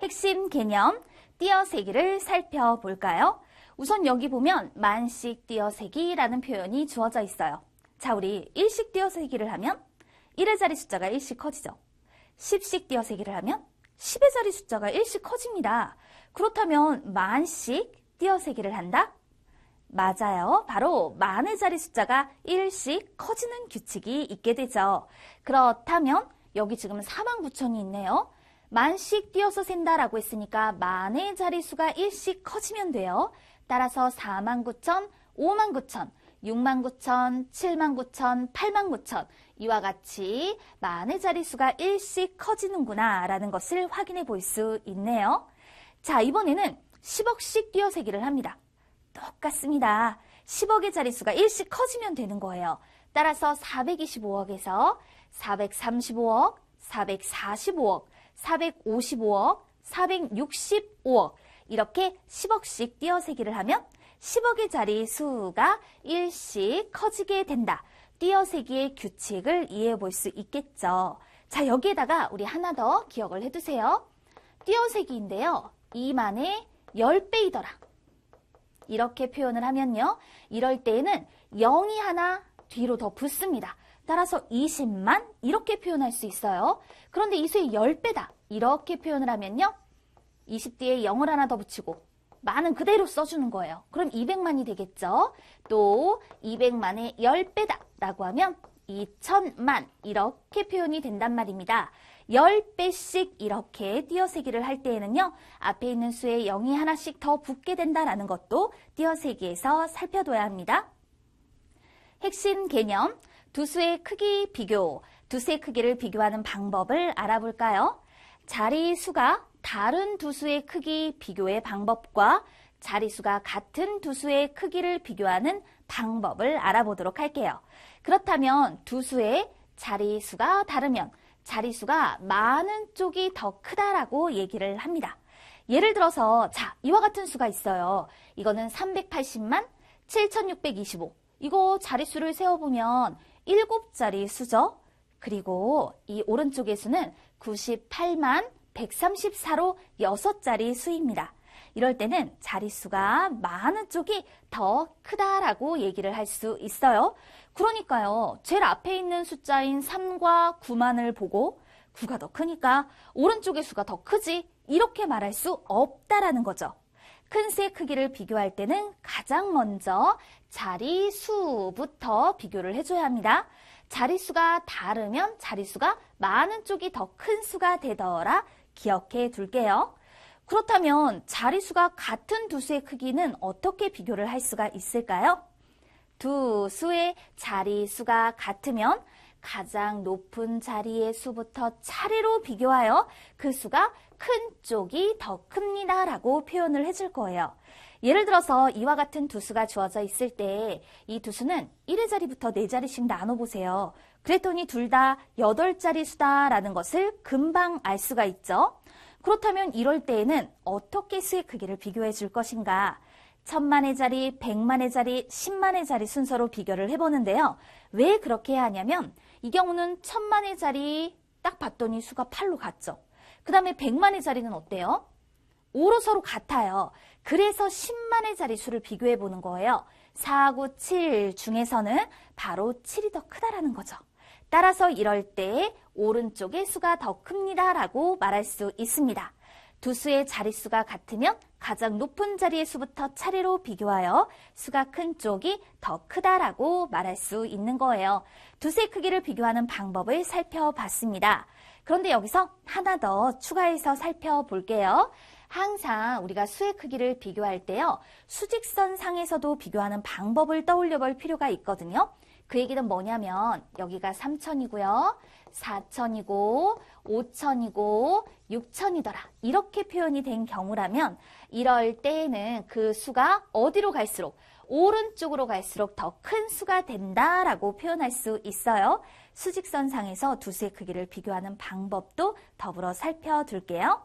핵심 개념 띄어세기를 살펴볼까요? 우선 여기 보면 만씩 띄어세기라는 표현이 주어져 있어요. 자, 우리 1씩 띄어세기를 하면 1의 자리 숫자가 1씩 커지죠. 10씩 띄어세기를 하면 10의 자리 숫자가 1씩 커집니다. 그렇다면 만씩 띄어세기를 한다? 맞아요. 바로 만의 자리 숫자가 1씩 커지는 규칙이 있게 되죠. 그렇다면 여기 지금 49,000이 있네요. 만씩 띄어서 센다라고 했으니까 만의 자리수가 1씩 커지면 돼요. 따라서 49,000, 59,000, 69,000, 79,000, 89,000 이와 같이 만의 자리수가 1씩 커지는구나 라는 것을 확인해 볼 수 있네요. 자, 이번에는 10억씩 띄어세기를 합니다. 똑같습니다. 10억의 자리수가 1씩 커지면 되는 거예요. 따라서 425억에서 435억, 445억, 455억, 465억 이렇게 10억씩 띄어세기를 하면 10억의 자리 수가 1씩 커지게 된다. 띄어세기의 규칙을 이해해 볼 수 있겠죠. 자, 여기에다가 우리 하나 더 기억을 해두세요. 띄어세기인데요. 2만의 10배이더라. 이렇게 표현을 하면요. 이럴 때에는 0이 하나 뒤로 더 붙습니다. 따라서 20만 이렇게 표현할 수 있어요. 그런데 이 수의 10배다. 이렇게 표현을 하면요. 20뒤에 0을 하나 더 붙이고 만은 그대로 써주는 거예요. 그럼 200만이 되겠죠. 또 200만의 10배다 라고 하면 2000만 이렇게 표현이 된단 말입니다. 10배씩 이렇게 띄어세기를 할 때에는요. 앞에 있는 수에 0이 하나씩 더 붙게 된다는 것도 띄어세기에서 살펴둬야 합니다. 핵심 개념 두 수의 크기 비교, 두 수의 크기를 비교하는 방법을 알아볼까요? 자리수가 다른 두 수의 크기 비교의 방법과 자리수가 같은 두 수의 크기를 비교하는 방법을 알아보도록 할게요. 그렇다면 두 수의 자리수가 다르면 자리수가 많은 쪽이 더 크다라고 얘기를 합니다. 예를 들어서 자, 이와 같은 수가 있어요. 이거는 380만 7625. 이거 자리수를 세어보면 7자리 수죠. 그리고 이 오른쪽의 수는 98만 134로 6자리 수입니다. 이럴 때는 자리수가 많은 쪽이 더 크다라고 얘기를 할 수 있어요. 그러니까요. 제일 앞에 있는 숫자인 3과 9만을 보고 9가 더 크니까 오른쪽의 수가 더 크지 이렇게 말할 수 없다라는 거죠. 큰 수의 크기를 비교할 때는 가장 먼저 자리수부터 비교를 해줘야 합니다. 자리수가 다르면 자리수가 많은 쪽이 더 큰 수가 되더라 기억해 둘게요. 그렇다면 자리수가 같은 두 수의 크기는 어떻게 비교를 할 수가 있을까요? 두 수의 자리수가 같으면 가장 높은 자리의 수부터 차례로 비교하여 그 수가 큰 쪽이 더 큽니다 라고 표현을 해줄 거예요. 예를 들어서 이와 같은 두 수가 주어져 있을 때 이 두 수는 1의 자리부터 4자리씩 나눠보세요. 그랬더니 둘 다 8자리 수다라는 것을 금방 알 수가 있죠. 그렇다면 이럴 때에는 어떻게 수의 크기를 비교해 줄 것인가? 1000만의 자리, 100만의 자리, 10만의 자리 순서로 비교를 해보는데요. 왜 그렇게 해야 하냐면 이 경우는 1000만의 자리 딱 봤더니 수가 8로 같죠. 그 다음에 100만의 자리는 어때요? 5로 서로 같아요. 그래서 10만의 자리 수를 비교해 보는 거예요. 4, 9, 7 중에서는 바로 7이 더 크다라는 거죠. 따라서 이럴 때 오른쪽의 수가 더 큽니다 라고 말할 수 있습니다. 두 수의 자릿수가 같으면 가장 높은 자리의 수부터 차례로 비교하여 수가 큰 쪽이 더 크다라고 말할 수 있는 거예요. 두 수의 크기를 비교하는 방법을 살펴봤습니다. 그런데 여기서 하나 더 추가해서 살펴볼게요. 항상 우리가 수의 크기를 비교할 때요. 수직선 상에서도 비교하는 방법을 떠올려 볼 필요가 있거든요. 그 얘기는 뭐냐면 여기가 3000이고요. 4000이고 5000이고 6000이더라. 이렇게 표현이 된 경우라면 이럴 때에는 그 수가 어디로 갈수록 오른쪽으로 갈수록 더 큰 수가 된다라고 표현할 수 있어요. 수직선 상에서 두 수의 크기를 비교하는 방법도 더불어 살펴둘게요.